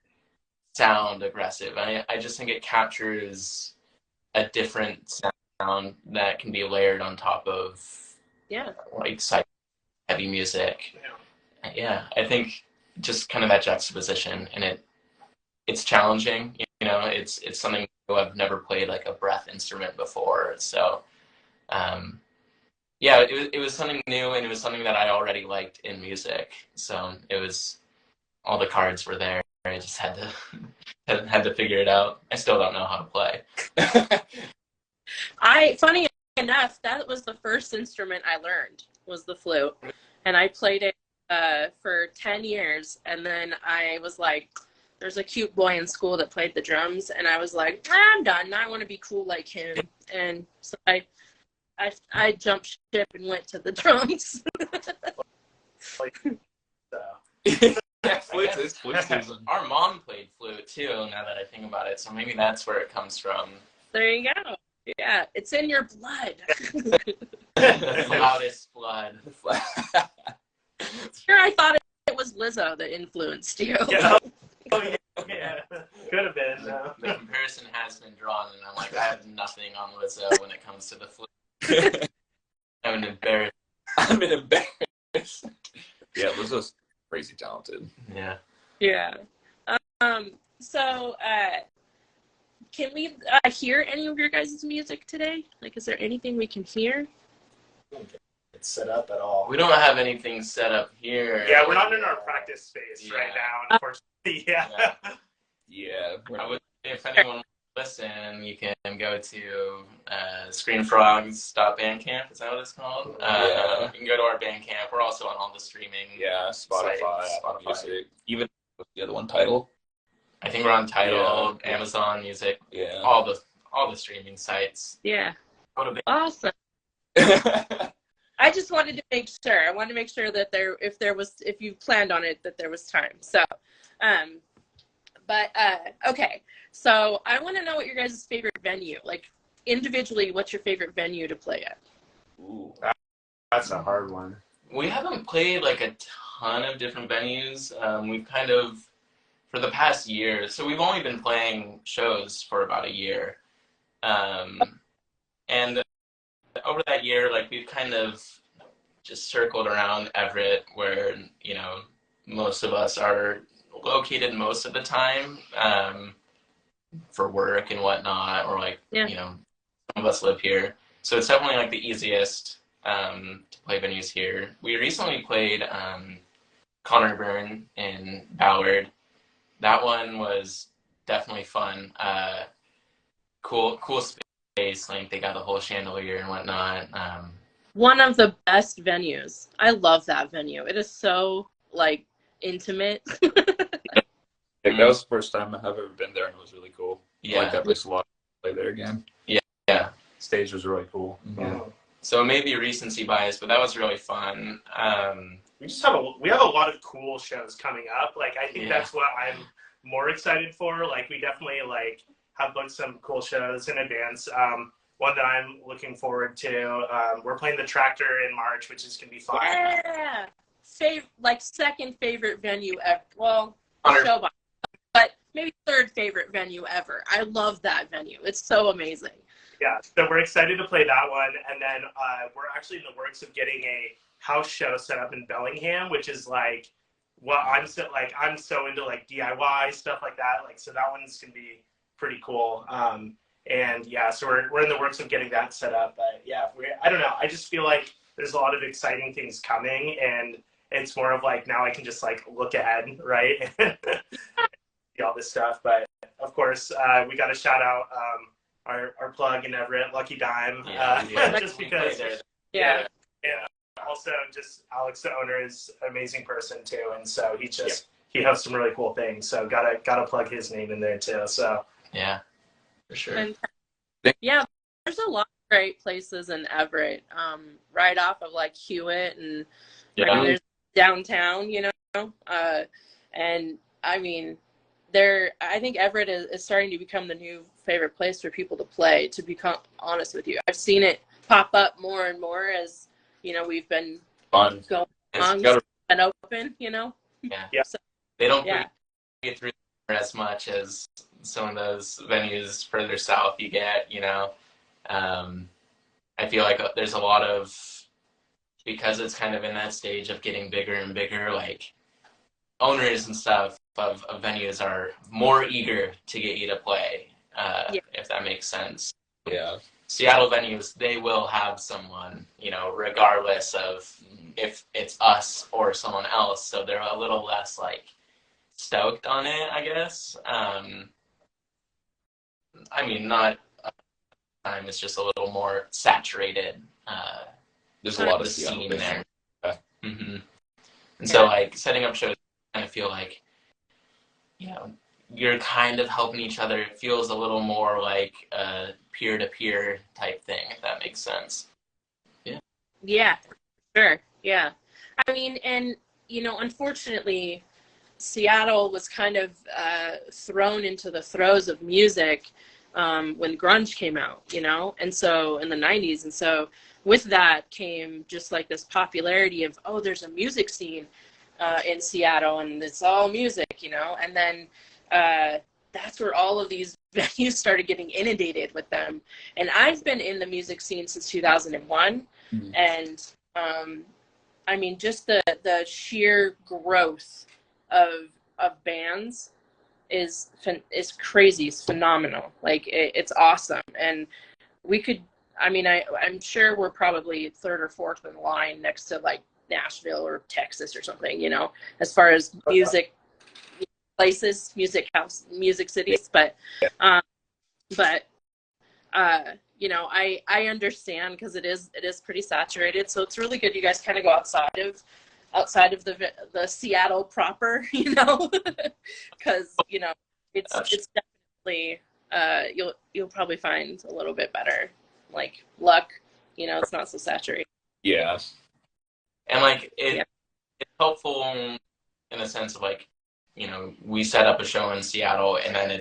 sound aggressive. I just think it captures a different sound that can be layered on top of like heavy music. Yeah, I think just kind of that juxtaposition, and it's challenging. It's something I've never played like a breath instrument before. So, yeah, it was something new, and it was something that I already liked in music. So it was all the cards were there. I just had to figure it out. I still don't know how to play. Funny enough, that was the first instrument I learned was the flute, and I played it for 10 years, and then I was like, there's a cute boy in school that played the drums, and I was like, I'm done. I want to be cool like him, and so I jumped ship and went to the drums. Our mom played flute too, now that I think about it, so maybe that's where it comes from. There you go. Yeah, it's in your blood. The loudest blood. Sure, I thought it was Lizzo that influenced you. Yeah. Oh, yeah. Could have been. The comparison has been drawn, and I'm like, I have nothing on Lizzo when it comes to the flute. I'm embarrassed. Yeah, Lizzo's crazy talented. Yeah. Yeah. So, can we hear any of your guys' music today? Like, is there anything we can hear? It's set up at all. We don't have anything set up here. Yeah, we're not in our practice space right now, unfortunately. Yeah. Yeah. I would, if anyone wants to listen, you can go to screenfrogs.bandcamp. Is that what it's called? Yeah. You can go to our Bandcamp. We're also on all the streaming. Yeah, Spotify, sites. Apple Music. Even the other one, Tidal. I think we're on Tidal, Yeah. Amazon Music, Yeah. all the streaming sites. Yeah. Go to Awesome. I just wanted to make sure. I wanted to make sure that if you planned on it, that there was time. So, okay. So I want to know what your guys' favorite venue, like individually, what's your favorite venue to play at? Ooh. That's a hard one. We haven't played like a ton of different venues. We've kind of, for the past year, so we've only been playing shows for about a year. And over that year, like we've kind of just circled around Everett, where, most of us are located most of the time, for work and whatnot, or like, some of us live here. So it's definitely like the easiest to play venues here. We recently played Connor Byrne in Ballard. That one was definitely fun. Cool space. Like they got the whole chandelier and whatnot. one of the best venues. I love that venue. It is so like intimate. Like, that was the first time I've ever been there, and it was really cool. Yeah. I like that place a lot. Play there again. Yeah. Stage was really cool. Mhm. So it may be recency bias, but that was really fun. We just have a lot of cool shows coming up. Like, I think Yeah. that's what I'm more excited for. Like, we definitely like have booked some cool shows in advance. One that I'm looking forward to. We're playing the Tractor in March, which is gonna be fun. Yeah. Like second favorite venue ever. Well, Honor- show by, but maybe third favorite venue ever. I love that venue. It's so amazing. Yeah, so we're excited to play that one, and then we're actually in the works of getting a house show set up in Bellingham, which is like what I'm so into like DIY stuff like that. Like, so that one's gonna be pretty cool. And yeah, so we're in the works of getting that set up. But yeah, I don't know. I just feel like there's a lot of exciting things coming, and it's more of like now I can just like look ahead, right? See all this stuff. But of course, we got to shout out our plug in Everett, Lucky Dime, just because. Yeah. Yeah. Also, just Alex, the owner, is an amazing person too, and so he hosts some really cool things. So gotta plug his name in there too. So Yeah, for sure. And yeah, there's a lot of great places in Everett, right off of like Hewitt, and I mean, there's downtown, you know, and I mean, I think Everett is starting to become the new favorite place for people to play, to become honest with you. I've seen it pop up more and more as, you know, we've been Fun. going It's on gotta- and open, you know. Yeah. So, They don't yeah. get through as much as some of those venues further south you get, you know. I feel like there's a lot of, because it's kind of in that stage of getting bigger and bigger, like owners and stuff of venues are more eager to get you to play, if that makes sense. Yeah. Seattle venues, they will have someone, you know, regardless of if it's us or someone else. So they're a little less like stoked on it, I guess. I mean, not time. It's just a little more saturated. There's a lot The of Seattle scene places. there. Yeah. hmm And so, like, setting up shows, I kind of feel like, you know, you're kind of helping each other. It feels a little more like a peer-to-peer type thing, if that makes sense. Yeah, sure. Yeah. I mean, and, you know, unfortunately, Seattle was kind of thrown into the throes of music when grunge came out, you know, and so in the 90s. And so with that came just like this popularity of, oh, there's a music scene in Seattle and it's all music, you know, and then that's where all of these venues started getting inundated with them. And I've been in the music scene since 2001. Mhm. And I mean, just the sheer growth of bands is crazy. It's phenomenal. Like it's awesome. And we could, I mean, I'm sure we're probably third or fourth in line next to like Nashville or Texas or something, you know, as far as music places, music house, music cities. But you know, I understand because it is pretty saturated. So it's really good you guys kind of go outside of the Seattle proper, you know, because you know it's definitely you'll probably find a little bit better like luck. You know, it's not so saturated. Yeah. And, like, it's helpful in the sense of, like, you know, we set up a show in Seattle, and then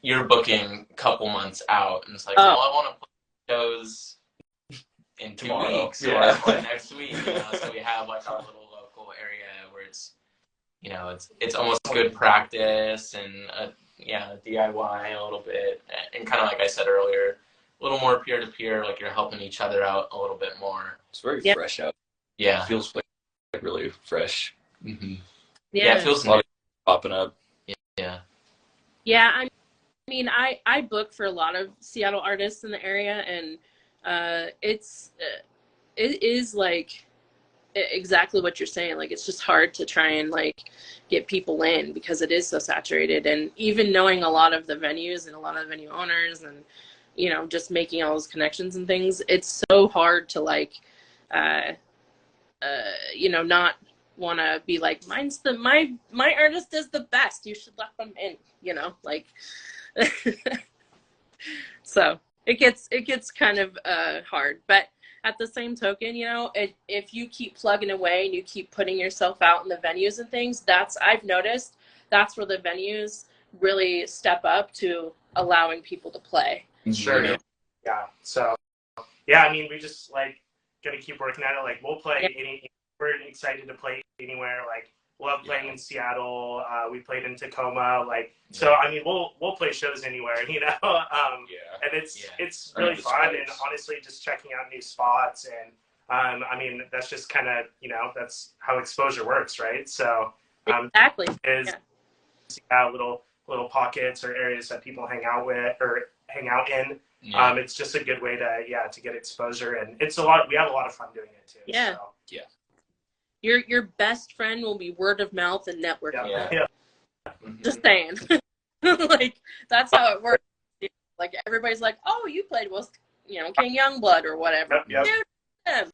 you're booking a couple months out, and it's like, well, I want to play shows in 2 Tomorrow. weeks Yeah. or next week, you know, so we have like our little local area where it's, you know, it's almost good practice and DIY a little bit, and kind of like I said earlier, a little more peer-to-peer, like you're helping each other out a little bit more. It's very Yeah. fresh out. Yeah. It feels like really fresh. Mm-hmm. Yeah. It feels A lot new. of popping up. Yeah. Yeah, I mean, I book for a lot of Seattle artists in the area, and it is like exactly what you're saying. Like, it's just hard to try and like get people in because it is so saturated. And even knowing a lot of the venues and a lot of the venue owners, and you know, just making all those connections and things, it's so hard to like, you know, not want to be like, my artist is the best. You should let them in, you know, like, so it gets kind of hard, but at the same token, you know, if you keep plugging away and you keep putting yourself out in the venues and things, I've noticed that's where the venues really step up to allowing people to play. Sure. Yeah. So, yeah, I mean, we just like gonna keep working at it. Like, we'll play we're excited to play anywhere. Like, we love playing in Seattle. We played in Tacoma. Like, so I mean, we'll play shows anywhere, you know. And it's really fun. And honestly, just checking out new spots. And I mean, that's just kind of, you know, that's how exposure works, right? So exactly. Little pockets or areas that people hang out with or hang out in. It's just a good way to get exposure, and it's we have a lot of fun doing it too. Yeah. So. Yeah. Your best friend will be word of mouth and networking. Yeah. Just saying. Like, that's how it works. Like, everybody's like, oh, you played with, you know, King Youngblood or whatever. Yep. Yeah,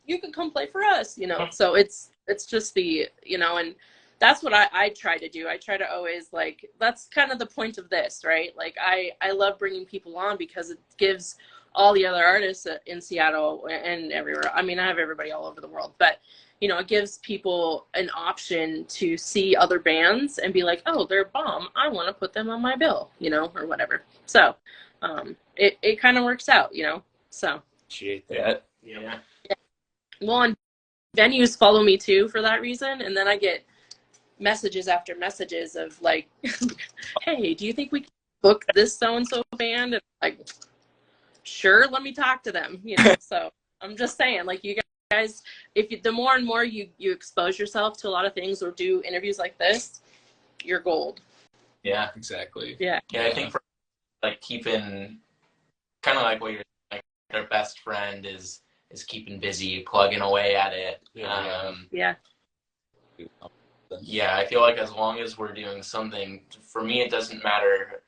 you could come play for us, you know. So it's just the, you know, and that's what I try to do. I try to always, like, that's kind of the point of this, right? Like, I love bringing people on because it gives all the other artists in Seattle and everywhere. I mean, I have everybody all over the world, but, you know, it gives people an option to see other bands and be like, oh, they're bomb. I want to put them on my bill, you know, or whatever. So it kind of works out, you know, so. Appreciate that. Yeah. Well, and venues follow me too for that reason. And then I get messages after messages of like, hey, do you think we can book this so-and-so band? And like, sure, let me talk to them, you know. So I'm just saying, like, you guys, the more and more you expose yourself to a lot of things or do interviews like this, you're gold. Yeah, exactly. Yeah. I think for like keeping kind of like what you're like, their best friend is keeping busy, plugging away at it. Yeah. I feel like as long as we're doing something, for me, it doesn't matter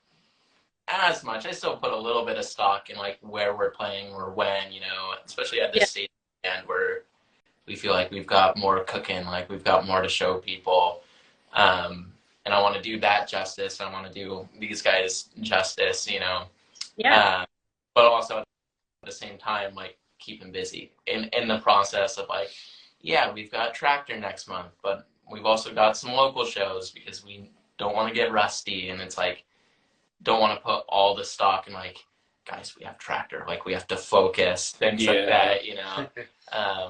as much. I still put a little bit of stock in like where we're playing or when, you know, especially at this stage and where we feel like we've got more cooking, like we've got more to show people. And I want to do that justice. I want to do these guys justice, you know. Yeah. But also at the same time, like, keep them busy in the process of like, yeah, we've got Tractor next month, but we've also got some local shows because we don't want to get rusty. And it's like, don't want to put all the stock in like, guys, we have Tractor, like we have to focus, things like that, you know. I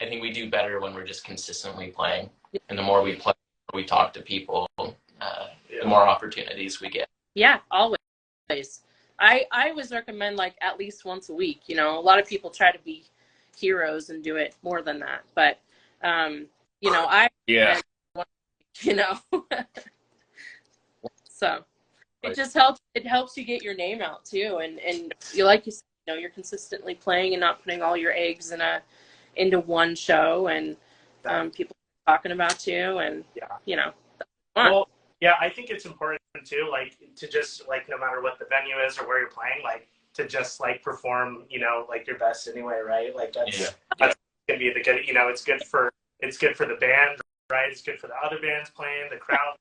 think we do better when we're just consistently playing, and the more we play, we talk to people, the more opportunities we get. Yeah, always. I always recommend like at least once a week. You know, a lot of people try to be heroes and do it more than that, but you know, you know, so it just helps. It helps you get your name out too, and you, like you said, you know, you're consistently playing and not putting all your eggs into one show, and people talking about you, and you know. Well, yeah, I think it's important too, like, to just like, no matter what the venue is or where you're playing, like, to just like perform, you know, like your best anyway, right? Like that's gonna be the good, you know, it's good for the band, right? It's good for the other bands playing, the crowd,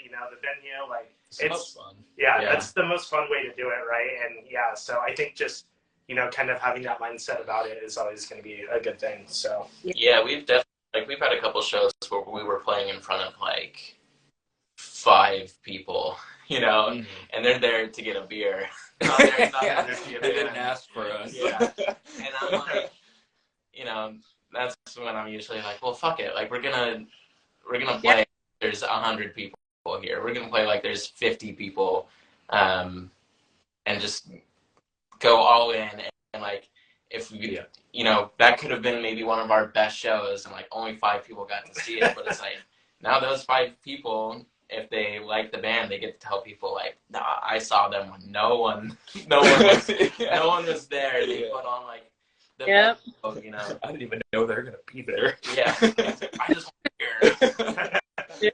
you know, the venue, like it's fun. Yeah, that's the most fun way to do it, right? And so I think just, you know, kind of having that mindset about it is always going to be a good thing. So we've definitely, like, we've had a couple shows where we were playing in front of like 5 people, you know, and they're there to get a beer. They didn't ask for us. Yeah. And I'm like, you know, that's when I'm usually like, well, fuck it. Like, we're gonna play. There's 100 people here. We're gonna play like there's 50 people, and just go all in. And like, if we, you know, that could have been maybe one of our best shows, and like only 5 people got to see it. But it's like, now those 5 people, if they like the band, they get to tell people like, nah, I saw them when no one was there. They put on like the band, you know. I didn't even know they were gonna be there. Yeah. I just want to hear.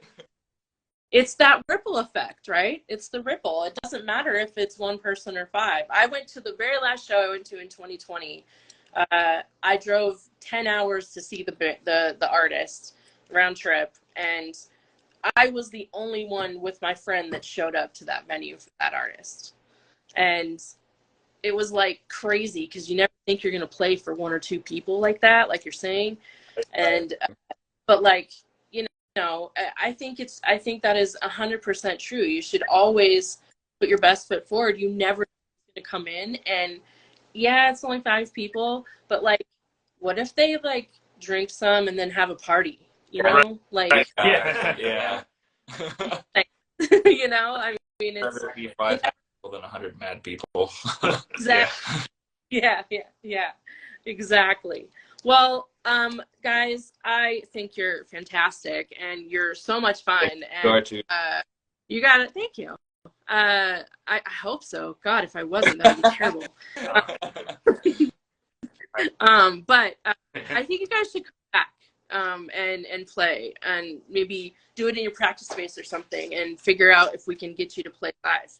it's that ripple effect, right? It's the ripple. It doesn't matter if it's one person or five. I went to the very last show I went to in 2020. I drove 10 hours to see the artist round trip, and I was the only one with my friend that showed up to that venue for that artist. And it was like crazy because you never think you're going to play for one or two people like that, like you're saying. And, but like, I think that is 100% true. You should always put your best foot forward. You never going to come in and yeah, it's only 5 people, but like, what if they like drink some and then have a party, like, Yeah. I mean, it's Better be 5 people than 100 mad people. exactly. Yeah, exactly. Well, guys, I think you're fantastic and you're so much fun. And you got it. Thank you. I hope so. God, if I wasn't, that would be terrible. But I think you guys should come back and play and maybe do it in your practice space or something and figure out if we can get you to play live.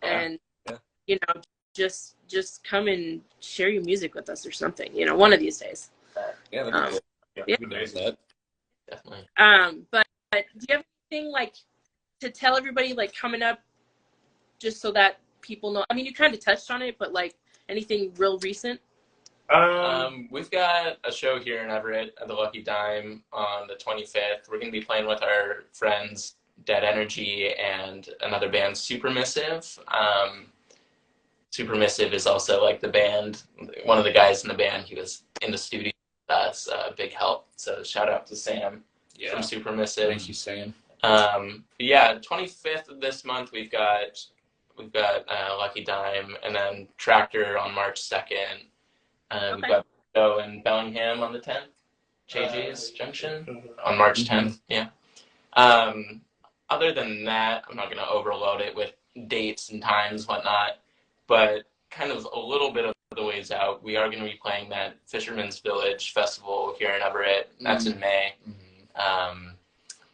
And just come and share your music with us or something, one of these days. Yeah, that'd be cool. Yeah. That. Definitely. But do you have anything like to tell everybody like coming up just so that people know? I mean, you kind of touched on it, but like anything real recent? We've got a show here in Everett at the Lucky Dime on the 25th. We're going to be playing with our friends Dead Energy and another band, Supermissive. Supermissive is also like the band, one of the guys in the band. He was in the studio with us, big help. So shout out to Sam from Supermissive. Thank you, Sam. 25th of this month we've got Lucky Dime, and then Tractor on March 2nd. We've got a show in Bellingham on the 10th, JJ's Junction on March 10th. Yeah. Other than that, I'm not going to overload it with dates and times, whatnot, but kind of a little bit of the ways out. We are going to be playing that Fisherman's Village Festival here in Everett. That's in May.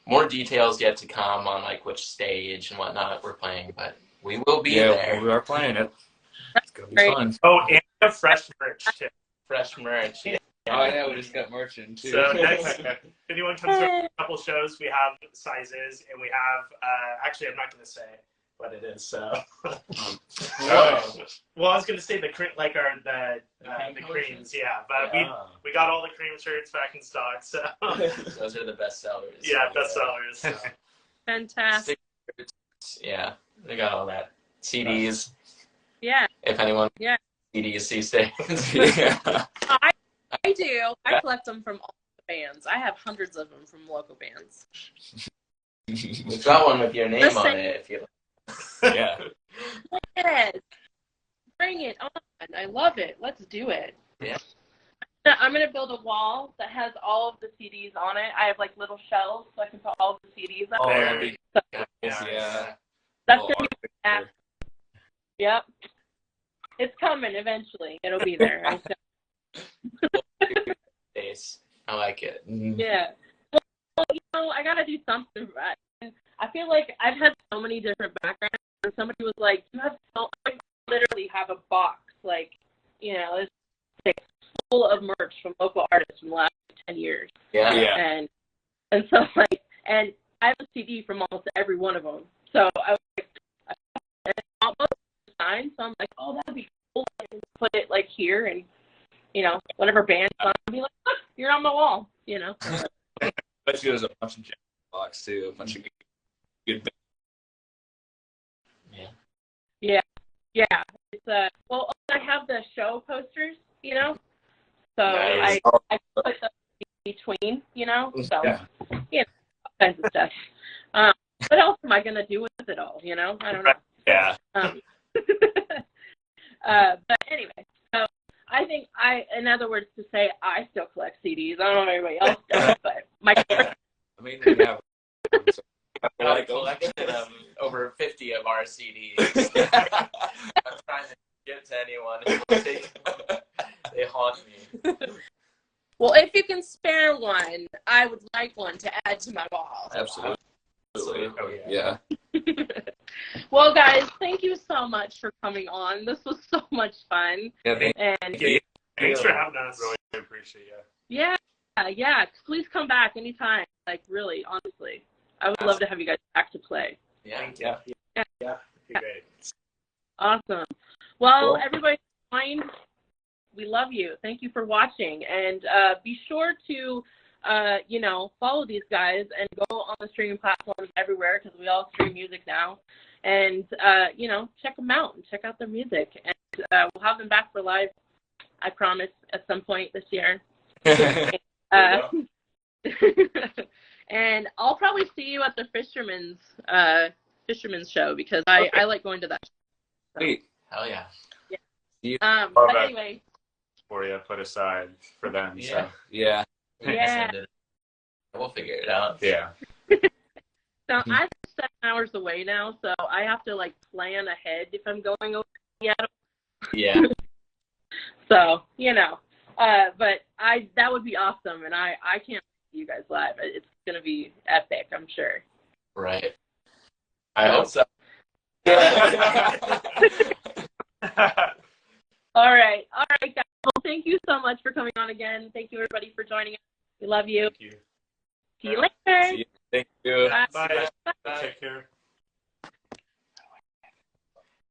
More details yet to come on like which stage and whatnot we're playing, but we will be there. We are playing it. It's going to be fun. Oh, and a fresh merch too. Fresh merch. Yeah. Oh, yeah, we just got merch in, too. So next, if anyone comes to a couple shows, we have sizes, and we have, actually, I'm not going to say what it is, so. Well, I was going to say the creams, yeah, but we got all the cream shirts back in stock, so. Those are the best sellers. Yeah, best sellers. So. Fantastic. Yeah, they got all that. CDs. Yeah. If anyone. Yeah. CDs these days. I do. I collect them from all the bands. I have hundreds of them from local bands. We've got one with your name on it if you like. Yeah. Yes. Bring it on. I love it. Let's do it. Yeah. I'm going to build a wall that has all of the CDs on it. I have like little shelves so I can put all of the CDs up there. That'd be Yeah. That's going to be after. Yep. It's coming eventually. It'll be there. I like it. Yeah. Well, I gotta do something. I feel like I've had so many different backgrounds. And somebody was like, I literally have a box, like, it's like full of merch from local artists from the last 10 years. Yeah. And so, like, and I have a CD from almost every one of them. So I was like, almost signed. So I'm like, oh, that'd be cool. I can put it like here and, whatever band's on, be like, look, you're on the wall, Bet you there's a bunch of jam box too, a bunch of good bands. Yeah. It's well, I have the show posters, so Nice. I put them in between, so Yeah. all kinds of stuff. What else am I gonna do with it all? I don't know. Yeah. But anyway, so I think in other words, to say I still collect CDs. I don't know if everybody else does, but my. I mean, we have. I've got a collection of over 50 of our CDs. I'm trying to get to anyone. They haunt me. Well, if you can spare one, I would like one to add to my wall. Absolutely. Absolutely. Oh, yeah. Yeah. Well, guys, thank you so much for coming on. This was so much fun. Yeah, thank And you. Thanks for having us. Really appreciate you. yeah, please come back anytime. Like, really, honestly. I would love to have you guys back to play. Yeah. Thank you. Yeah. Yeah, it'd be great. Awesome. Well, Cool. everybody, we love you. Thank you for watching. And be sure to, follow these guys and go on the streaming platforms everywhere because we all stream music now. And, check them out and check out their music. And we'll have them back for live, I promise, at some point this year. And I'll probably see you at the Fisherman's show because I like going to that show. Sweet. Hell yeah. But anyway, For you, put aside for them. Yeah. Yeah. yeah. We'll figure it out. So, yeah. So I'm 7 hours away now, so I have to plan ahead if I'm going over to Seattle. Yeah. So but that would be awesome, and I can't see you guys live. It's gonna be epic, I'm sure. Right. I hope so. All right, guys. Well, thank you so much for coming on again. Thank you, everybody, for joining us. We love you. Thank you. See you later. See you.